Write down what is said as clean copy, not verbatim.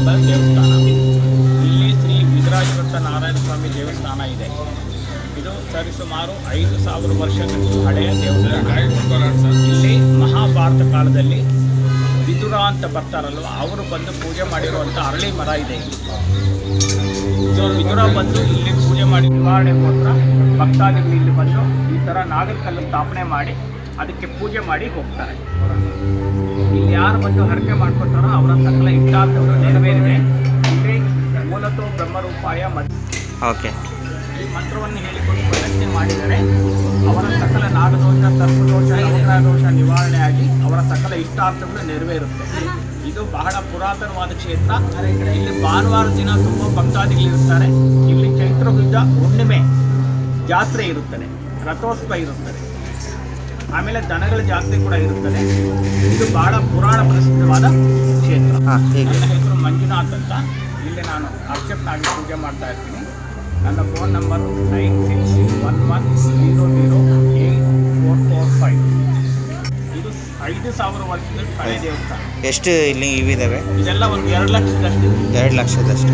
ಎಂಬ ದೇವಸ್ಥಾನ. ಇಲ್ಲಿ ಶ್ರೀ ವಿಧುರಾಜದತ್ತ ನಾರಾಯಣ ಸ್ವಾಮಿ ದೇವಸ್ಥಾನ ಇದೆ. ಇದು ಸರಿಸುಮಾರು 5,000 ವರ್ಷಗಳು ಹಳೆಯ ದೇವಸ್ಥಾನ. ಇಲ್ಲಿ ಮಹಾಭಾರತ ಕಾಲದಲ್ಲಿ ವಿದುರ ಅಂತ ಬರ್ತಾರಲ್ವ, ಅವರು ಬಂದು ಪೂಜೆ ಮಾಡಿರುವಂಥ ಅರಳಿ ಮರ ಇದೆ ಇಲ್ಲಿ. ಸೊ ವಿದುರ ಬಂದು ಇಲ್ಲಿ ಪೂಜೆ ಮಾಡಿ ನಿವಾರಣೆಗೋಸ್ಕರ ಭಕ್ತಾದಿಗಳು ಇಲ್ಲಿ ಬಂದು ಈ ಥರ ನಾಗರಕಲ್ಲು ಸ್ಥಾಪನೆ ಮಾಡಿ ಅದಕ್ಕೆ ಪೂಜೆ ಮಾಡಿ ಹೋಗ್ತಾರೆ. ಇಲ್ಲಿ ಯಾರು ಬಂದು ಹರಕೆ ಮಾಡ್ಕೊತಾರೋ ಅವರ ಸಕಲ ಇಷ್ಟಾರ್ಥಗಳು ನೆರವೇರಿದೆ. ಇಲ್ಲಿ ಮೂಲತಃ ಬ್ರಹ್ಮರೂಪಾಯ ಓಕೆ ಈ ಮಂತ್ರವನ್ನು ಹೇಳಿಕೊಂಡು ಪ್ರದಕ್ಷಿಣೆ ಮಾಡಿದರೆ ಅವರ ಸಕಲ ನಾಗದೋಷ, ಸರ್ಪದೋಷ, ನವಗ್ರಹ ದೋಷ ನಿವಾರಣೆಯಾಗಿ ಅವರ ಸಕಲ ಇಷ್ಟಾರ್ಥಗಳು ನೆರವೇರುತ್ತೆ. ಇದು ಬಹಳ ಪುರಾತನವಾದ ಕ್ಷೇತ್ರ. ಇಲ್ಲಿ ಭಾನುವಾರ ದಿನ ತುಂಬ ಭಕ್ತಾದಿಗಳಿರುತ್ತಾರೆ. ಇಲ್ಲಿ ಚೈತ್ರಬುದ್ಧ ಹುಣ್ಣಿಮೆ ಜಾತ್ರೆ ಇರುತ್ತದೆ, ರಥೋತ್ಸವ ಇರುತ್ತದೆ, ಆಮೇಲೆ ದನಗಳ ಜಾತ್ರೆ ಕೂಡ ಇರುತ್ತದೆ. ಇದು ಬಹಳ ಪುರಾಣ ಪ್ರಸಿದ್ಧವಾದ ಕ್ಷೇತ್ರ. ನನ್ನ ಹೆಸರು ಮಂಜುನಾಥ್ ಅಂತ. ಇಲ್ಲಿ ನಾನು ಅರ್ಚಕನಾಗಿ ಪೂಜೆ ಮಾಡ್ತಾ ಇರ್ತೀನಿ. ನನ್ನ ಫೋನ್ ನಂಬರು 9611008445. ಇದು 5,000 ವರ್ಷದ ಹಳೆ ದೇವಸ್ಥಾನ. ಎಷ್ಟು ಇಲ್ಲಿ ಇವಿದಾವೆ? ಇದೆಲ್ಲ ಒಂದು 2 ಲಕ್ಷದಷ್ಟು. 2 ಲಕ್ಷದಷ್ಟು.